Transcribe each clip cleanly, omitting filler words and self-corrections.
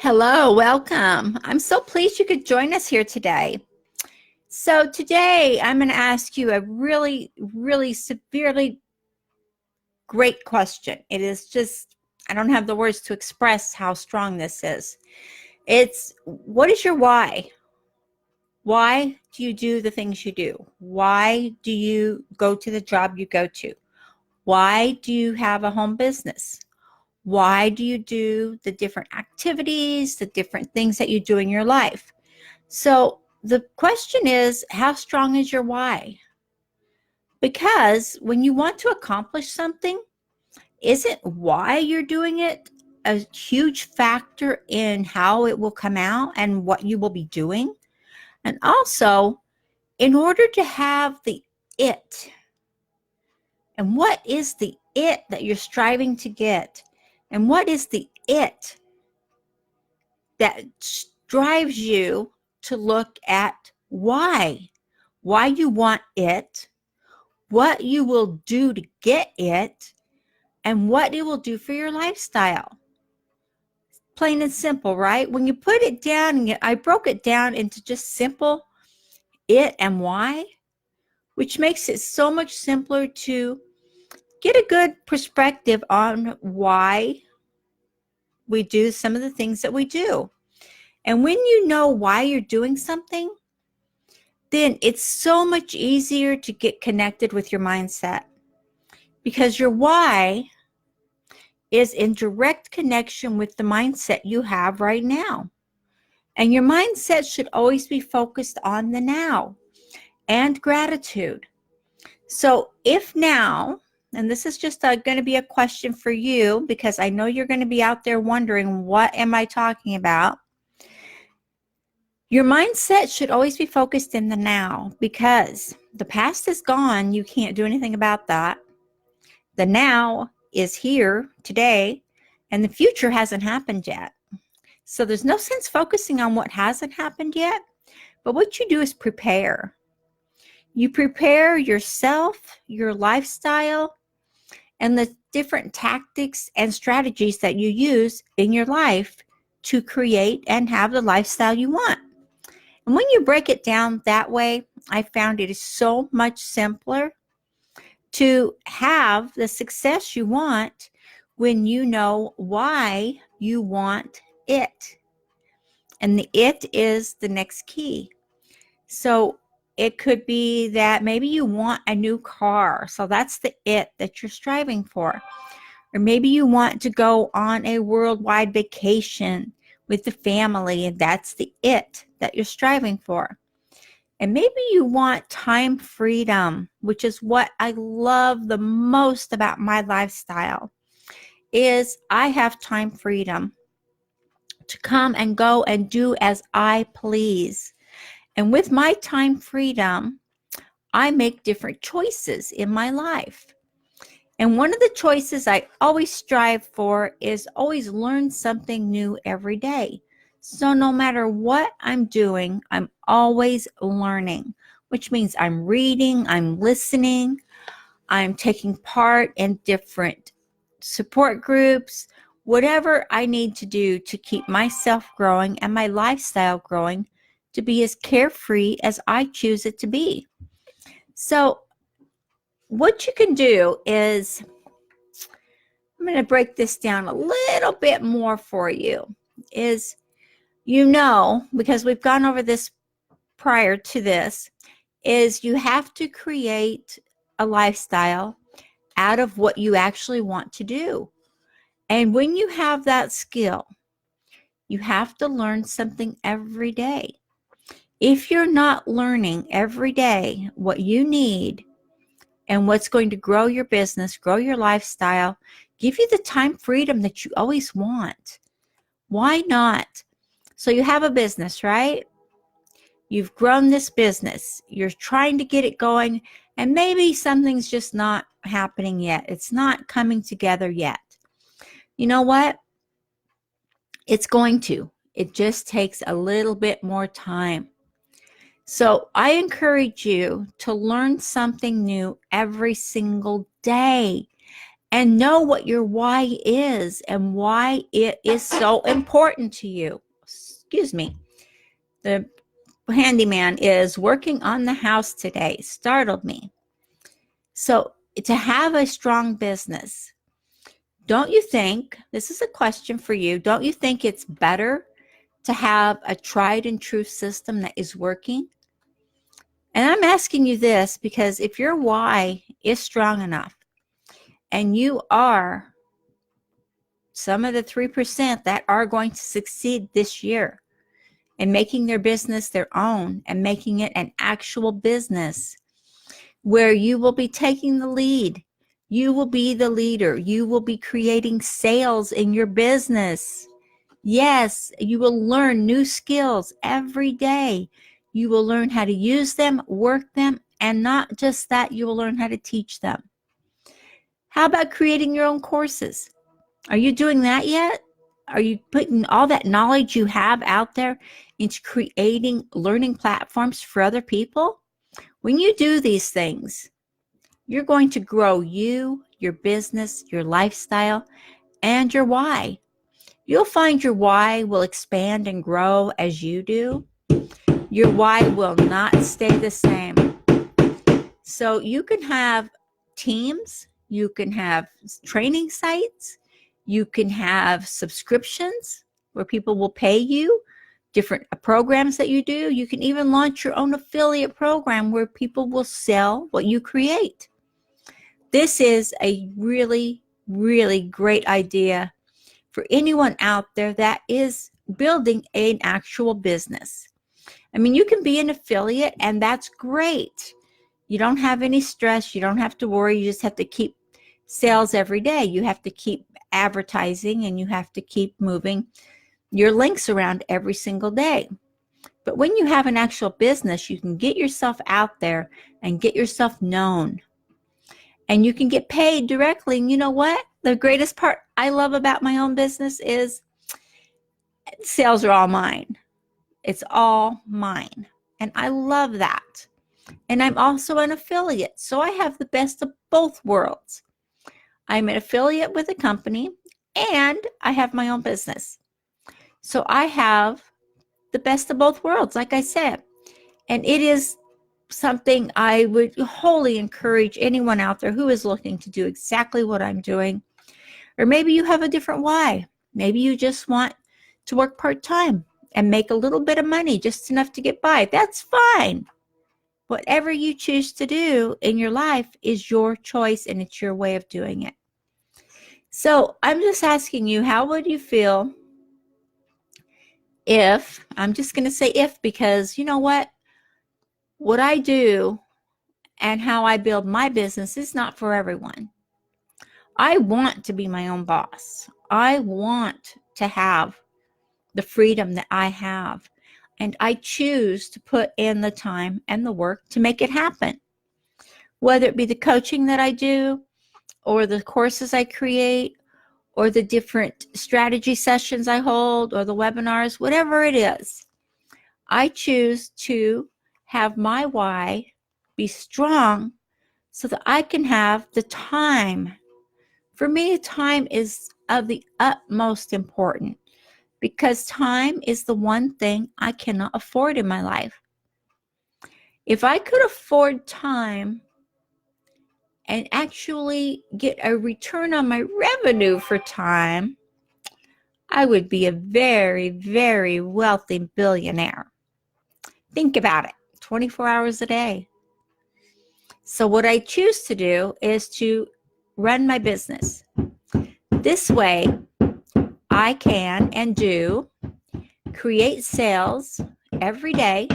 Hello, welcome. I'm so pleased you could join us here today. So today I'm going to ask you a really severely great question. It is just, I don't have the words to express how strong this is. It's, what is your why? Why do you do the things you do? Why do you go to the job you go to? Why do you have a home business? Why do you do the different activities, the different things that you do in your life? So the question is, how strong is your why? Because when you want to accomplish something, isn't why you're doing it a huge factor in how it will come out and what you will be doing? And also, in order to have the it, and what is the it that you're striving to get? And what is the it that drives you to look at why you want it, what you will do to get it, and what it will do for your lifestyle. Plain and simple, right? When you put it down, and I broke it down into just simple it and why, which makes it so much simpler to get a good perspective on why we do some of the things that we do. And when you know why you're doing something, then it's so much easier to get connected with your mindset, because your why is in direct connection with the mindset you have right now. And your mindset should always be focused on the now and gratitude. So if now, and this is just going to be a question for you, because I know you're going to be out there wondering, what am I talking about? Your mindset should always be focused in the now, because the past is gone. You can't do anything about that. The now is here today, and the future hasn't happened yet. So there's no sense focusing on what hasn't happened yet. But what you do is prepare. You prepare yourself, your lifestyle, and the different tactics and strategies that you use in your life to create and have the lifestyle you want. And when you break it down that way, I found it is so much simpler to have the success you want when you know why you want it. And the it is the next key. So it could be that maybe you want a new car. So that's the it that you're striving for. Or maybe you want to go on a worldwide vacation with the family, and that's the it that you're striving for. And maybe you want time freedom, which is what I love the most about my lifestyle, is I have time freedom to come and go and do as I please. And with my time freedom, I make different choices in my life. And one of the choices I always strive for is always learn something new every day. So no matter what I'm doing, I'm always learning, which means I'm reading, I'm listening, I'm taking part in different support groups, whatever I need to do to keep myself growing and my lifestyle growing to be as carefree as I choose it to be. So what you can do is, I'm going to break this down a little bit more for you, is, because we've gone over this prior to this, is you have to create a lifestyle out of what you actually want to do. And when you have that skill, you have to learn something every day. If you're not learning every day what you need and what's going to grow your business, grow your lifestyle, give you the time freedom that you always want, why not? So you have a business, right? You've grown this business. You're trying to get it going, and maybe something's just not happening yet. It's not coming together yet. You know what? It's going to. It just takes a little bit more time. So I encourage you to learn something new every single day. and know what your why is and why it is so important to you. Excuse me. The handyman is working on the house today. Startled me. So to have a strong business, don't you think, this is a question for you, don't you think it's better to have a tried and true system that is working? And I'm asking you this because if your why is strong enough and you are some of the 3% that are going to succeed this year in making their business their own and making it an actual business where you will be taking the lead, you will be the leader, you will be creating sales in your business. Yes, you will learn new skills every day. You will learn how to use them, work them, and not just that, you will learn how to teach them. How about creating your own courses? Are you doing that yet? Are you putting all that knowledge you have out there into creating learning platforms for other people? When you do these things, you're going to grow you, your business, your lifestyle, and your why. You'll find your why will expand and grow as you do. Your why will not stay the same. So you can have teams, you can have training sites, you can have subscriptions where people will pay you, different programs that you do. You can even launch your own affiliate program where people will sell what you create. This is a really, really great idea for anyone out there that is building an actual business. I mean, you can be an affiliate and that's great. You don't have any stress. You don't have to worry. You just have to keep sales every day. You have to keep advertising and you have to keep moving your links around every single day. But when you have an actual business, you can get yourself out there and get yourself known. And you can get paid directly. And you know what? The greatest part I love about my own business is sales are all mine. It's all mine. And I love that. And I'm also an affiliate. So I have the best of both worlds. I'm an affiliate with a company and I have my own business. So I have the best of both worlds, like I said. And it is something I would wholly encourage anyone out there who is looking to do exactly what I'm doing. Or maybe you have a different why. Maybe you just want to work part-time and make a little bit of money, just enough to get by. That's fine. Whatever you choose to do in your life is your choice and it's your way of doing it. So I'm just asking you, how would you feel if, I'm just going to say if, because you know what I do and how I build my business is not for everyone. I want to be my own boss. I want to have the freedom that I have. And I choose to put in the time and the work to make it happen. Whether it be the coaching that I do, or the courses I create, or the different strategy sessions I hold, or the webinars, whatever it is, I choose to have my why be strong so that I can have the time. For me, time is of the utmost importance because time is the one thing I cannot afford in my life. If I could afford time and actually get a return on my revenue for time, I would be a very, very wealthy billionaire. Think about it, 24 hours a day. So what I choose to do is to run my business. This way, I can and do create sales every day,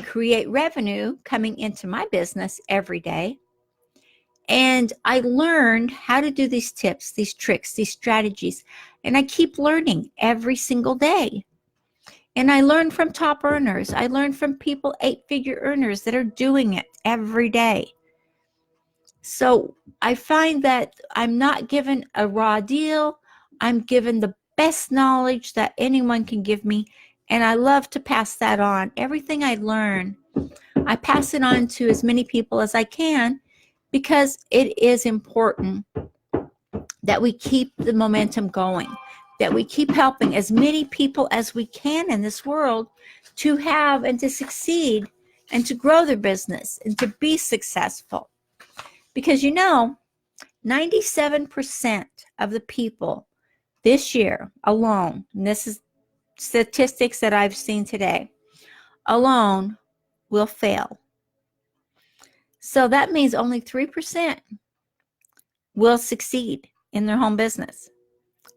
create revenue coming into my business every day. And I learned how to do these tips, these tricks, these strategies. And I keep learning every single day. And I learn from top earners. I learn from people, 8-figure earners that are doing it every day. So I find that I'm not given a raw deal. I'm given the best knowledge that anyone can give me. And I love to pass that on. Everything I learn, I pass it on to as many people as I can because it is important that we keep the momentum going, that we keep helping as many people as we can in this world to have and to succeed and to grow their business and to be successful. Because 97% of the people this year alone, and this is statistics that I've seen today, alone will fail. So that means only 3% will succeed in their home business.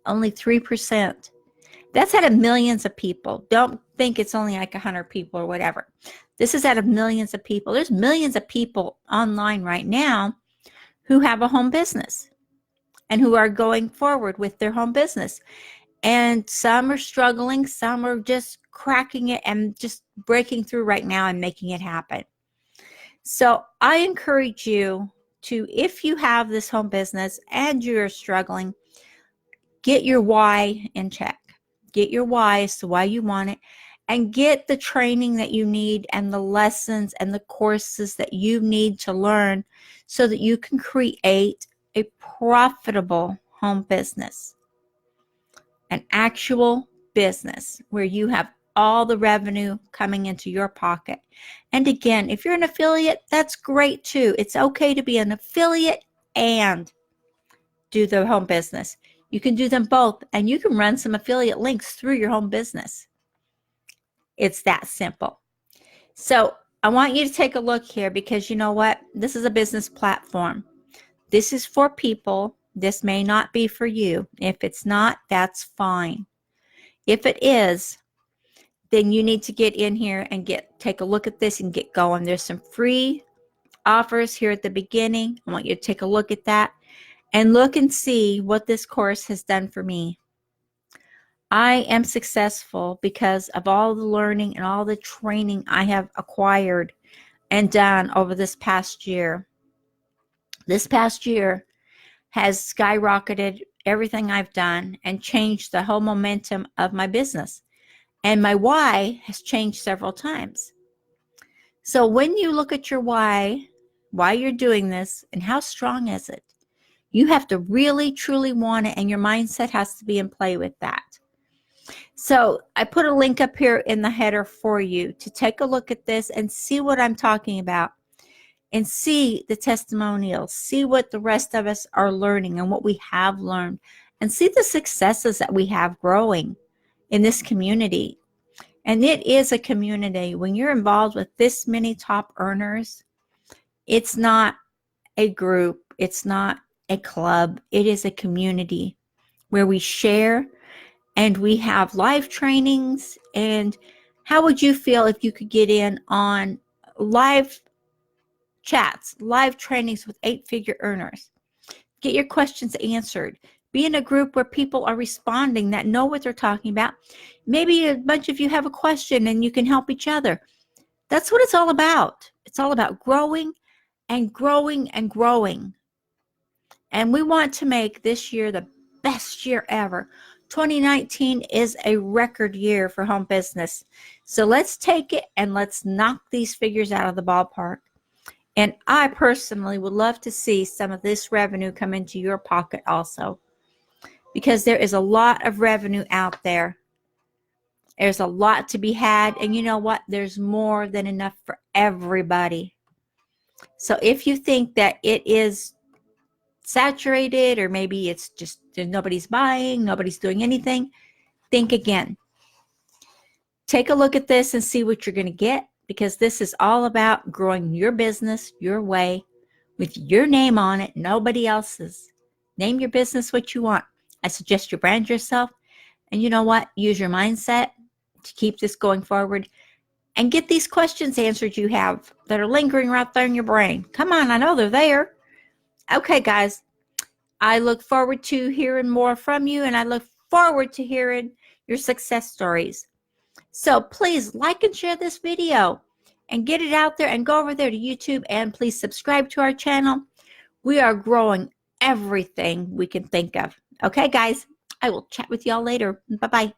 Only 3%. That's out of millions of people. Don't think it's only like 100 people or whatever. This is out of millions of people. There's millions of people online right now who have a home business and who are going forward with their home business. And some are struggling. Some are just cracking it and just breaking through right now and making it happen. So I encourage you to, if you have this home business and you're struggling, get your why in check. Get your why as to why you want it, and get the training that you need and the lessons and the courses that you need to learn so that you can create a profitable home business, an actual business where you have all the revenue coming into your pocket. And again, if you're an affiliate, that's great too. It's okay to be an affiliate and do the home business. You can do them both, and you can run some affiliate links through your home business. It's that simple. So I want you to take a look here, because you know what? This is a business platform. This is for people. This may not be for you. If it's not, that's fine. If it is, then you need to get in here and take a look at this and get going. There's some free offers here at the beginning. I want you to take a look at that and look and see what this course has done for me. I am successful because of all the learning and all the training I have acquired and done over this past year. This past year has skyrocketed everything I've done and changed the whole momentum of my business. And my why has changed several times. So when you look at your why you're doing this, and how strong is it? You have to really, truly want it, and your mindset has to be in play with that. So I put a link up here in the header for you to take a look at this and see what I'm talking about, and see the testimonials, see what the rest of us are learning and what we have learned, and see the successes that we have growing in this community. And it is a community. When you're involved with this many top earners, it's not a group, it's not a club, it is a community where we share and we have live trainings. And how would you feel if you could get in on live chats, live trainings with 8-figure earners? Get your questions answered. Be in a group where people are responding that know what they're talking about. Maybe a bunch of you have a question and you can help each other. That's what it's all about. It's all about growing and growing and growing. And we want to make this year the best year ever. 2019 is a record year for home business. So let's take it and let's knock these figures out of the ballpark. And I personally would love to see some of this revenue come into your pocket also, because there is a lot of revenue out there. There's a lot to be had. And you know what? There's more than enough for everybody. So if you think that it is saturated, or maybe it's just nobody's buying, nobody's doing anything, think again. Take a look at this and see what you're going to get, because this is all about growing your business your way with your name on it, nobody else's. Name your business what you want. I suggest you brand yourself, and you know what? Use your mindset to keep this going forward and get these questions answered you have that are lingering right there in your brain. Come on, I know they're there. Okay, guys, I look forward to hearing more from you, and I look forward to hearing your success stories. So please like and share this video and get it out there, and go over there to YouTube, and please subscribe to our channel. We are growing everything we can think of. Okay, guys, I will chat with y'all later. Bye-bye.